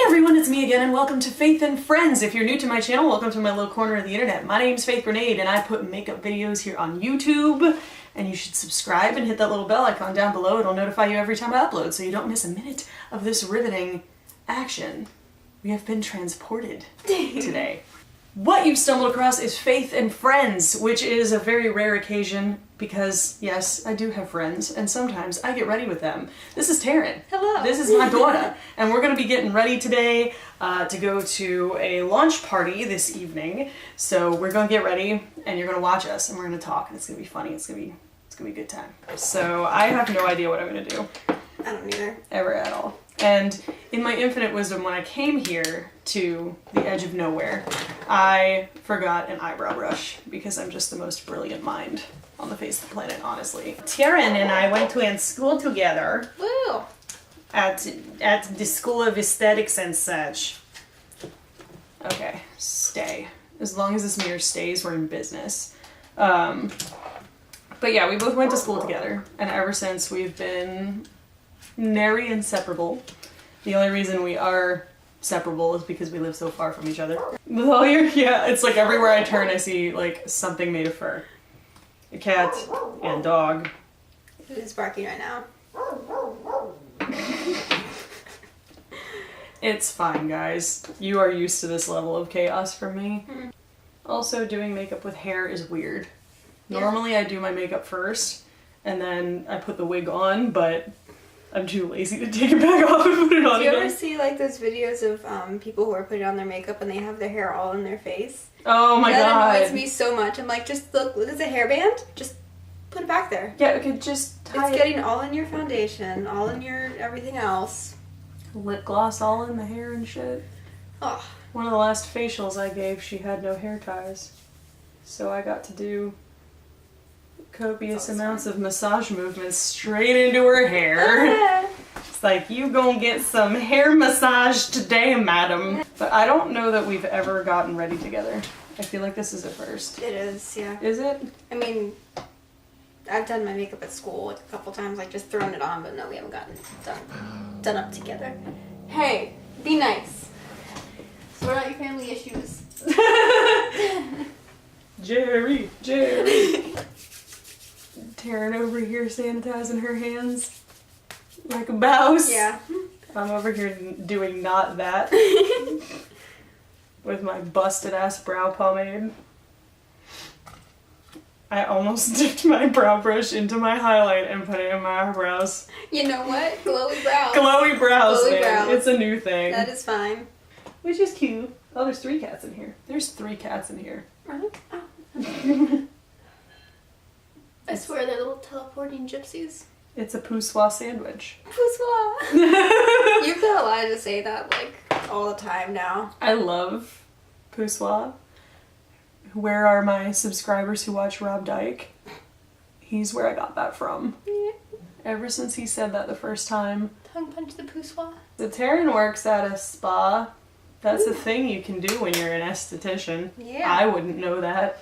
everyone, it's me again and welcome to Faith and Friends. If you're new to my channel, welcome to my little corner of the internet. My name's Faith Grenade and I put makeup videos here on YouTube, and you should subscribe and hit that little bell icon down below. It'll notify you every time I upload so you don't miss a minute of this riveting action. We have been transported today. What you've stumbled across is Faith and Friends, which is a very rare occasion because, yes, I do have friends, and sometimes I get ready with them. This is Taryn. Hello. This is my daughter, and we're going to be getting ready today to go to a launch party this evening. So we're going to get ready, and you're going to watch us, and we're going to talk, and it's going to be funny. It's going to be a good time. So I have no idea what I'm going to do. I don't either. Ever at all. And in my infinite wisdom, when I came here to the edge of nowhere, I forgot an eyebrow brush because I'm just the most brilliant mind on the face of the planet, honestly. Taryn and I went to school together. Woo! At the School of Aesthetics and such. Okay, stay. As long as this mirror stays, we're in business. But yeah, we both went to school together, and ever since we've been nary inseparable. The only reason we are separable is because we live so far from each other. With all your, yeah, it's like everywhere I turn I see like something made of fur. A cat and a dog. Who's barking right now? It's fine, guys. You are used to this level of chaos from me. Also, doing makeup with hair is weird. Yeah. Normally I do my makeup first and then I put the wig on, but I'm too lazy to take it back off and put it on Do you again. ever see like those videos of people who are putting on their makeup and they have their hair all in their face? Oh my god. That annoys me so much. I'm like, just look at the hairband. Just put it back there. Yeah, it could just tie It's getting all in your foundation, all in your everything else. lip gloss all in the hair and shit. Oh, One of the last facials I gave, she had no hair ties. So I got to do copious amounts of massage movements straight into her hair. It's like, you gonna get some hair massage today, madam. But I don't know that we've ever gotten ready together. I feel like this is a first. it is, yeah. Is it? I mean, I've done my makeup at school like a couple times, like just thrown it on, but no, we haven't gotten it done up together. Hey, be nice. Sort out your family issues. Jerry. Taryn over here sanitizing her hands like a mouse. Yeah. I'm over here doing not that with my busted ass brow pomade. I almost dipped my brow brush into my highlight and put it in my eyebrows. You know what? Glowy brows. Glowy brows, Glowy man. brows. It's a new thing. That is fine. Which is cute. Oh, there's 3 cats in here. There's 3 cats in here. Really? Oh. I swear they're little teleporting gypsies. It's a poussoir sandwich. Poussoir. You've got a lot to say that like all the time now. I love poussoir. Where are my subscribers who watch Rob Dyke? He's where I got that from. Yeah. Ever since he said that the first time. Tongue punch the poussoir. The Taryn works at a spa. That's a thing you can do when you're an esthetician. Yeah. I wouldn't know that.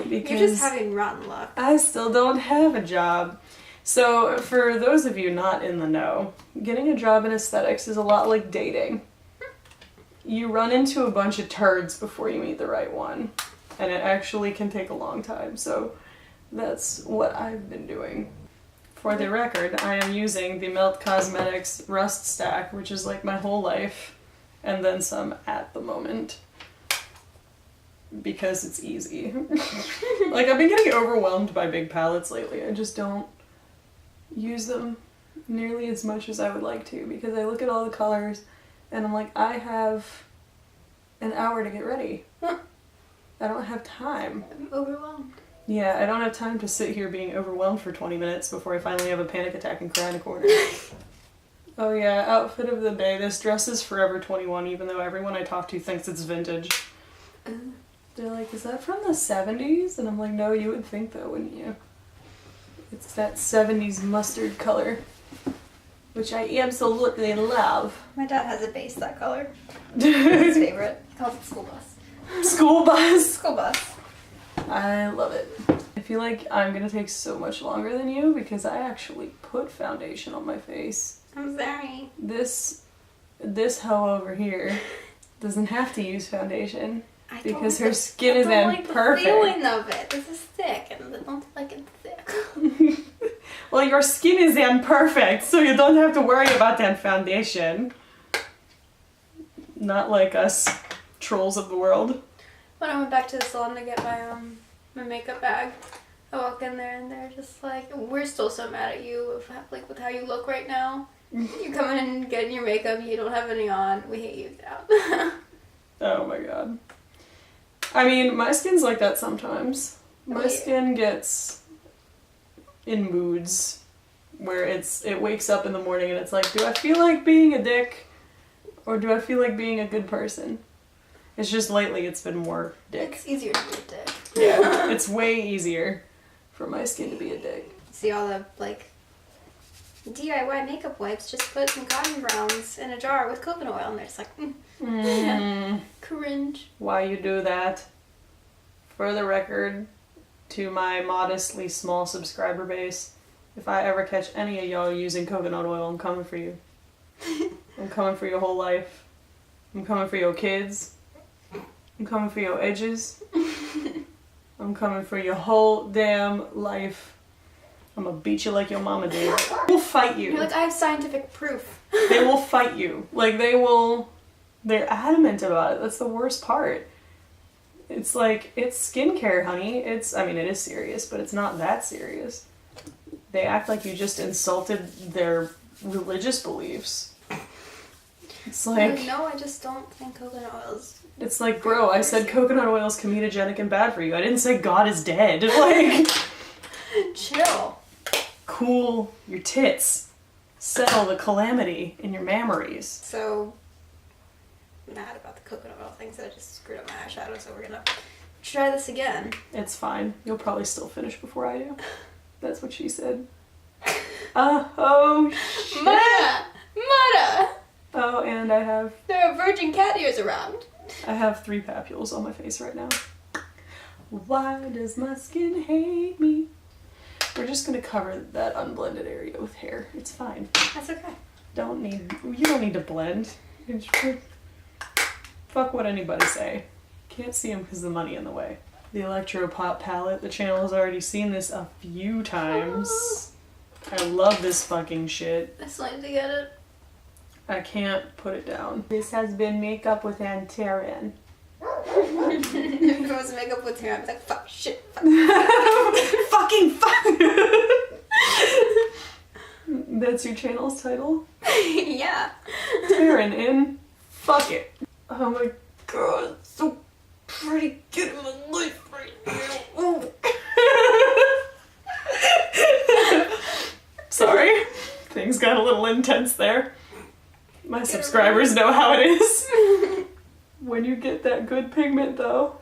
Because You're just having rotten luck. I still don't have a job. So for those of you not in the know, getting a job in aesthetics is a lot like dating. You run into a bunch of turds before you meet the right one. And it actually can take a long time. So that's what I've been doing. For the record, I am using the Melt Cosmetics Rust Stack, which is like my whole life, and then some at the moment. Because it's easy. Like, I've been getting overwhelmed by big palettes lately. I just don't use them nearly as much as I would like to, because I look at all the colors and I'm like, I have an hour to get ready. Huh. I don't have time. I'm overwhelmed. Yeah, I don't have time to sit here being overwhelmed for 20 minutes before I finally have a panic attack and cry in a corner. Oh yeah, outfit of the day. This dress is Forever 21, even though everyone I talk to thinks it's vintage. They're like, is that from the 70s? And I'm like, no, you would think though, wouldn't you? It's that 70s mustard color, which I absolutely love. My dad has a base that color. His favorite. He calls it school bus. School bus. School bus. I love it. I feel like I'm gonna take so much longer than you because I actually put foundation on my face. I'm sorry. This this hoe over here doesn't have to use foundation because her like skin is perfect. The feeling of it. This is thick, and I don't like it thick. Well, your skin is perfect, so you don't have to worry about that foundation. Not like us trolls of the world. When I went back to the salon to get my makeup bag, I walk in there and they're just like, "We're still so mad at you with how you look right now. You come in and getting your makeup, you don't have any on. We hate you. Get out." Oh my god. I mean, my skin's like that sometimes. My skin gets in moods where it wakes up in the morning and it's like, do I feel like being a dick or do I feel like being a good person? It's just lately it's been more dick. It's easier to be a dick. Yeah, it's way easier for my skin to be a dick. See all the DIY makeup wipes, just put some cotton browns in a jar with coconut oil and they're just like, cringe. Why you do that? For the record, to my modestly small subscriber base, if I ever catch any of y'all using coconut oil, I'm coming for you. I'm coming for your whole life. I'm coming for your kids. I'm coming for your edges. I'm coming for your whole damn life. I'm gonna beat you like your mama did. They'll fight you. You're like, I have scientific proof. They will fight you. Like, they're adamant about it. That's the worst part. It's like, it's skincare, honey. It is serious, but it's not that serious. They act like you just insulted their religious beliefs. It's like... No, I just don't think coconut oil's... It's like, bro, I said coconut oil is comedogenic and bad for you. I didn't say God is dead. Like... Chill. Cool your tits. Settle the calamity in your memories. So... mad about the coconut oil things that I just screwed up my eyeshadow, so we're gonna try this again. It's fine. You'll probably still finish before I do. That's what she said. Oh shit. Mada! Oh, and I have... There are virgin cat ears around. I have 3 papules on my face right now. Why does my skin hate me? We're just gonna cover that unblended area with hair. It's fine. That's okay. You don't need to blend. Fuck what anybody say. Can't see them because the money in the way. The Electro Pop palette. The channel has already seen this a few times. I love this fucking shit. I still need to get it. I can't put it down. This has been Makeup with Taryn. If it was makeup with hair, I was like, fuck, shit, fuck. Fucking fuck! That's your channel's title? Yeah. Taryn in Fuck It. Oh my god, it's so pretty. Get in my life right now. Sorry. Things got a little intense there. My subscribers know how it is. When you get that good pigment though,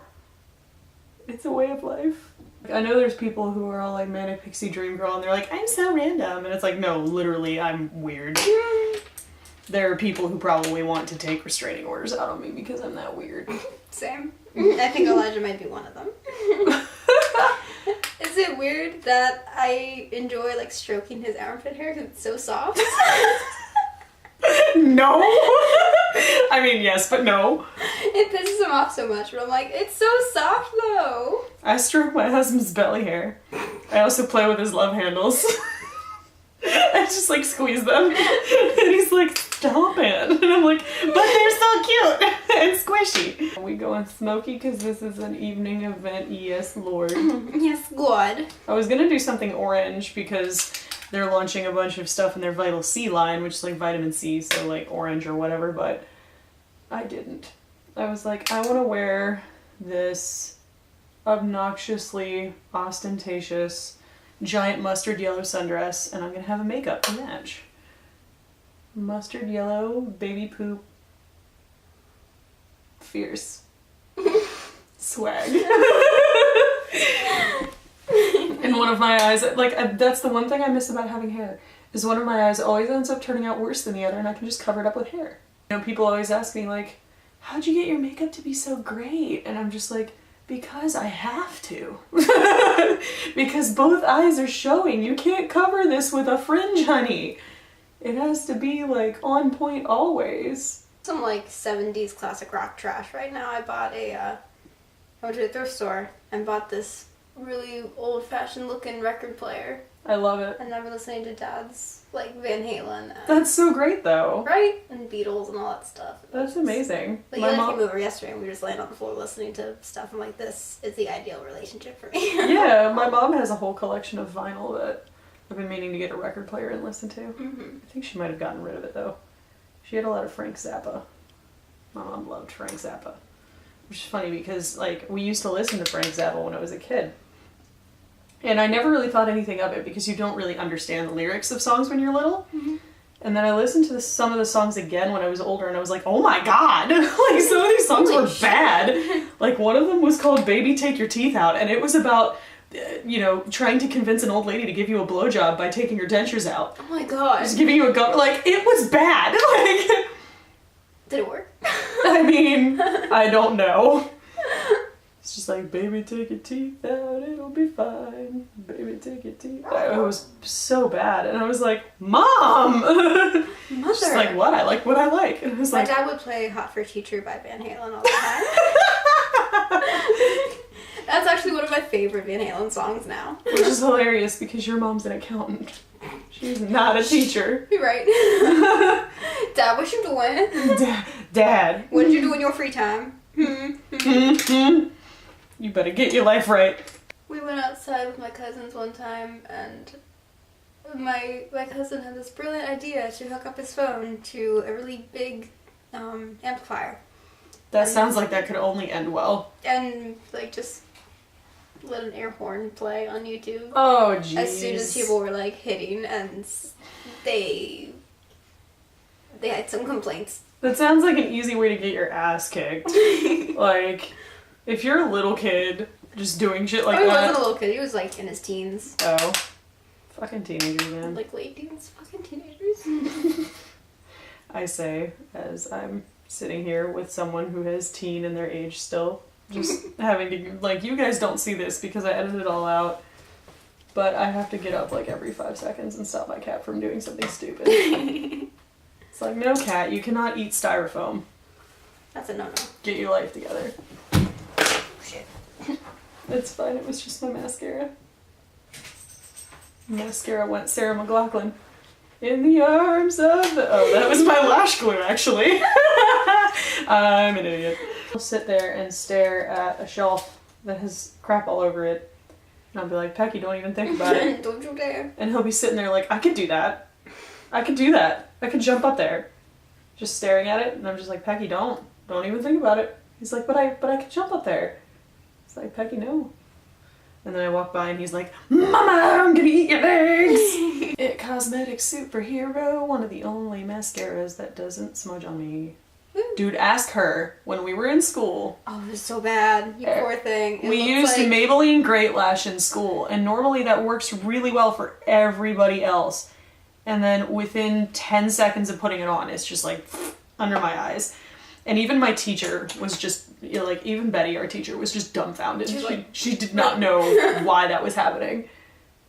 it's a way of life. I know there's people who are all like Manic Pixie Dream Girl and they're like, I'm so random. And it's like, no, literally, I'm weird. There are people who probably want to take restraining orders out on me because I'm that weird. Same. I think Elijah might be one of them. Is it weird that I enjoy like stroking his armpit hair because it's so soft? No. I mean, yes, but no. It pisses him off so much, but I'm like, it's so soft though. I stroke my husband's belly hair. I also play with his love handles. I just like squeeze them. And he's like, stop it. And I'm like, but they're so cute and squishy. Are we going smoky because this is an evening event? Yes, Lord. Yes, God. I was gonna do something orange because they're launching a bunch of stuff in their Vital C line, which is like vitamin C, so like orange or whatever, but I didn't. I was like, I want to wear this obnoxiously ostentatious giant mustard yellow sundress, and I'm gonna have a makeup to match. Mustard yellow, baby poop, fierce. Swag. And one of my eyes, that's the one thing I miss about having hair, is one of my eyes always ends up turning out worse than the other and I can just cover it up with hair. You know, people always ask me like, how'd you get your makeup to be so great? And I'm just like, because I have to. Because both eyes are showing. You can't cover this with a fringe, honey. It has to be like on point always. Some like 70s classic rock trash. Right now I bought I went to the thrift store and bought this really old-fashioned looking record player. I love it. And I've been listening to Dad's like Van Halen. That's so great though. Right? And Beatles and all that stuff. That's amazing. Like, Eli came over yesterday and we were just laying on the floor listening to stuff. I'm like, this is the ideal relationship for me. Yeah, my mom has a whole collection of vinyl that I've been meaning to get a record player and listen to. Mm-hmm. I think she might have gotten rid of it though. She had a lot of Frank Zappa. My mom loved Frank Zappa. Which is funny because like we used to listen to Frank Zappa when I was a kid. And I never really thought anything of it because you don't really understand the lyrics of songs when you're little. Mm-hmm. And then I listened to some of the songs again when I was older and I was like, oh my god! Like some of these songs were bad. Like one of them was called Baby Take Your Teeth Out and it was about, trying to convince an old lady to give you a blowjob by taking your dentures out. Oh my god. Just giving you a go. Like, it was bad. Like, did it work? I mean, I don't know. It's just like, baby, take your teeth out, it'll be fine. Baby, take your teeth out. It was so bad. And I was like, Mom! Mother! She's like, what? I like what I like. And I was My like... dad would play Hot for Teacher by Van Halen all the time. That's actually one of my favorite Van Halen songs now. Which is hilarious because your mom's an accountant. She's not a teacher. You're right. Dad, what you doing? Dad. What did you do in your free time? Mm-hmm. You better get your life right. We went outside with my cousins one time and my cousin had this brilliant idea to hook up his phone to a really big amplifier. That sounds like that could only end well. And like just let an air horn play on YouTube. Oh, jeez. As soon as people were like hitting and they had some complaints. That sounds like an easy way to get your ass kicked. Like, if you're a little kid just doing shit like he that. He wasn't a little kid, he was like in his teens. Oh. Fucking teenagers, man. Like late teens, fucking teenagers. I say, as I'm sitting here with someone who has teen in their age still. Just having to, like, you guys don't see this because I edited it all out, but I have to get up like every 5 seconds and stop my cat from doing something stupid. It's like, no cat, you cannot eat styrofoam. That's a no-no. Get your life together. Oh, shit. It's fine, it was just my mascara. Mascara went Sarah McLachlan. In the arms of the... Oh, that was my lash glue, actually. I'm an idiot. I'll sit there and stare at a shelf that has crap all over it. And I'll be like, Pecky, don't even think about it. Don't you dare. And he'll be sitting there like, I could do that. I could do that. I could jump up there. Just staring at it. And I'm just like, Pecky, don't even think about it. He's like, but I could jump up there. It's like, Pecky, no. And then I walk by and he's like, Mama, I'm gonna eat your legs! It Cosmetics Superhero, one of the only mascaras that doesn't smudge on me. Dude, ask her when we were in school. Oh, it was so bad. You poor thing. We used Maybelline Great Lash in school, and normally that works really well for everybody else. And then within 10 seconds of putting it on, it's just like under my eyes. And even my teacher was just, like, even Betty, our teacher, was just dumbfounded. She did not know why that was happening.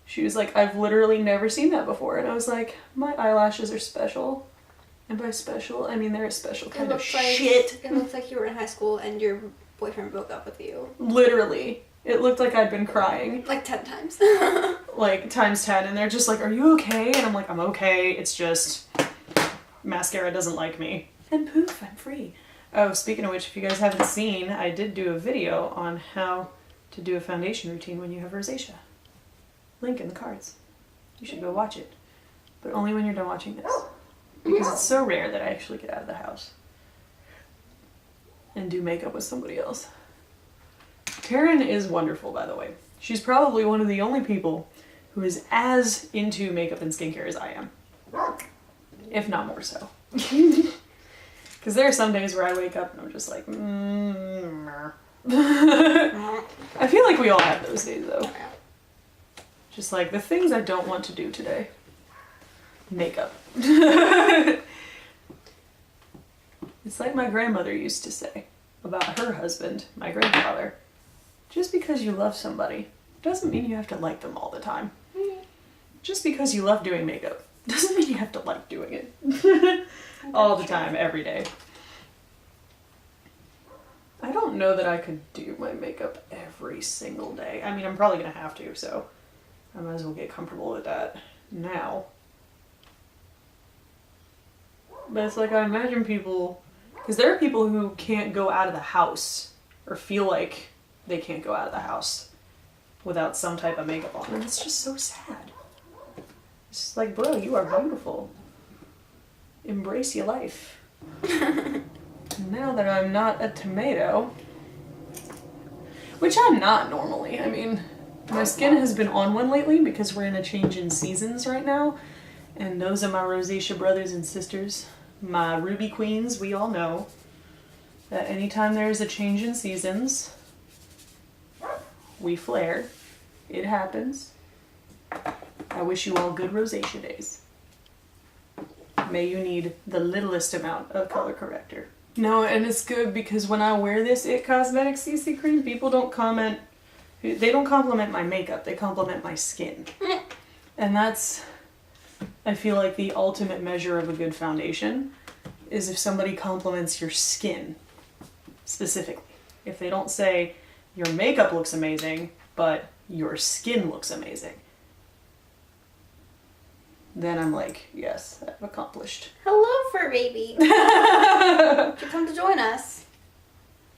She was like, I've literally never seen that before. And I was like, my eyelashes are special. And by special, I mean they're a special kind of shit. It looks like you were in high school and your boyfriend broke up with you. Literally. It looked like I'd been crying. Like 10 times. Like, times 10. And they're just like, are you okay? And I'm like, I'm okay. It's just mascara doesn't like me. And poof, I'm free. Oh, speaking of which, if you guys haven't seen, I did do a video on how to do a foundation routine when you have rosacea. Link in the cards. You should go watch it. But only when you're done watching this. Because it's so rare that I actually get out of the house and do makeup with somebody else. Taryn is wonderful, by the way. She's probably one of the only people who is as into makeup and skincare as I am. If not more so. Because there are some days where I wake up and I'm just like, I feel like we all have those days, though. Just like, the things I don't want to do today. Makeup. It's like my grandmother used to say about her husband, my grandfather. Just because you love somebody doesn't mean you have to like them all the time. Just because you love doing makeup Doesn't mean you have to like doing it. All the time, every day. I don't know that I could do my makeup every single day. I mean, I'm probably gonna have to, so I might as well get comfortable with that now. But it's like, I imagine people, because there are people who can't go out of the house or feel like they can't go out of the house without some type of makeup on. And it's just so sad. It's just like, bro, you are beautiful. Embrace your life. Now that I'm not a tomato, which I'm not normally. I mean, my skin has been on one lately because we're in a change in seasons right now. And those are my rosacea brothers and sisters. My ruby queens, we all know that anytime there's a change in seasons, we flare. It happens. I wish you all good rosacea days. May you need the littlest amount of color corrector. No, and it's good because when I wear this It Cosmetics CC cream, people don't comment, they don't compliment my makeup, they compliment my skin. And that's, I feel like, the ultimate measure of a good foundation is if somebody compliments your skin specifically. If they don't say, your makeup looks amazing, but your skin looks amazing, then I'm like, yes, I've accomplished. Hello, fur baby. Did you come to join us?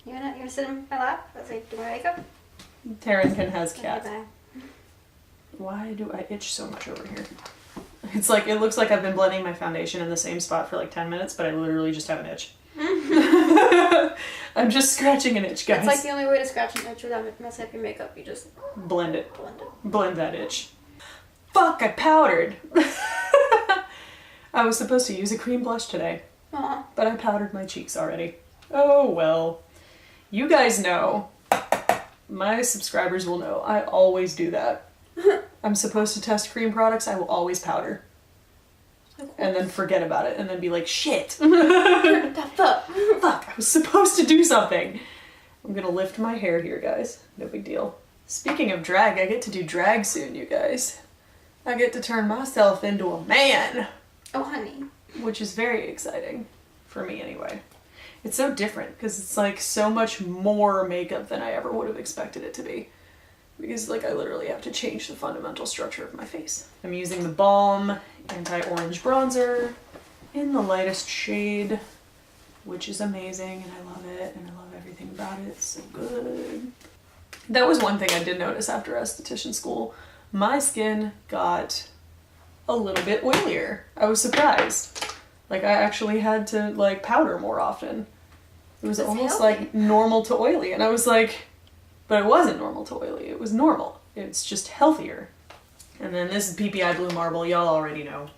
You gonna sit in my lap as I do my makeup? Taryn has cat. Okay, Why do I itch so much over here? It's like, it looks like I've been blending my foundation in the same spot for like 10 minutes, but I literally just have an itch. I'm just scratching an itch, guys. It's like the only way to scratch an itch without messing up your makeup. You just blend it. Blend it. Blend that itch. Fuck, I powdered. I was supposed to use a cream blush today, but I powdered my cheeks already. Oh well. You guys know, my subscribers will know, I always do that. I'm supposed to test cream products, I will always powder. And then forget about it, and then be like, shit. Fuck, I was supposed to do something. I'm gonna lift my hair here, guys. No big deal. Speaking of drag, I get to do drag soon, you guys. I get to turn myself into a man. Oh, honey. Which is very exciting. For me, anyway. It's so different, because it's like so much more makeup than I ever would have expected it to be. Because like I literally have to change the fundamental structure of my face. I'm using the Balm Anti-Orange Bronzer in the lightest shade, which is amazing, and I love it, and I love everything about it. It's so good. That was one thing I did notice after esthetician school. My skin got a little bit oilier. I was surprised. Like, I actually had to like powder more often. It was almost healthy. like normal to oily, and I was like, but it wasn't normal to oily. It was normal. It's just healthier. And then this is PPI Blue Marble. Y'all already know.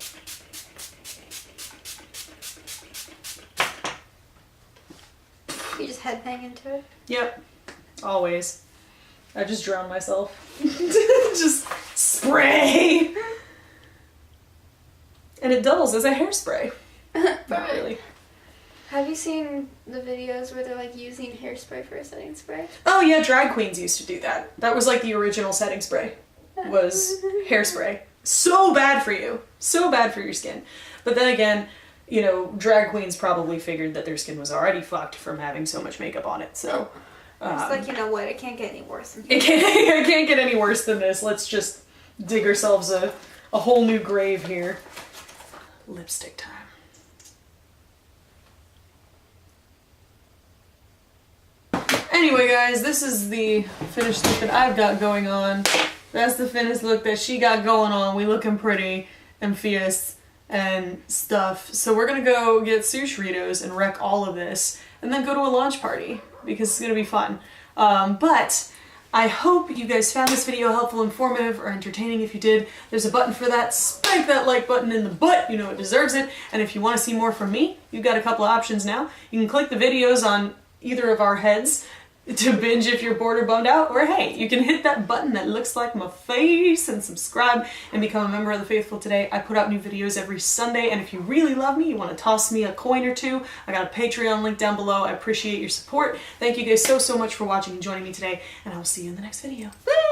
You just headbang into it? Yep. Always. I just drown myself. Just spray. And it doubles as a hairspray. Not really. Have you seen the videos where they're like using hairspray for a setting spray? Oh yeah, drag queens used to do that. That was like the original setting spray. Was hairspray. So bad for you. So bad for your skin. But then again, you know, drag queens probably figured that their skin was already fucked from having so much makeup on it, so... It's like, you know what, it can't get any worse than here. It can't get any worse than this. Let's just dig ourselves a whole new grave here. Lipstick time. Anyway, guys, this is the finished look that I've got going on. That's the finished look that she got going on. We looking pretty and fierce and stuff. So we're gonna go get sushritos and wreck all of this and then go to a launch party because it's gonna be fun. But I hope you guys found this video helpful, informative, or entertaining. If you did, there's a button for that. Spank that like button in the butt. You know it deserves it. And if you want to see more from me, you've got a couple of options now. You can click the videos on either of our heads to binge if you're bored or bummed out, or hey, you can hit that button that looks like my face and subscribe and become a member of the Faithful today. I put out new videos every Sunday, and if you really love me, you want to toss me a coin or two, I got a Patreon link down below. I appreciate your support. Thank you guys so much for watching and joining me today, and I will see you in the next video. Woo!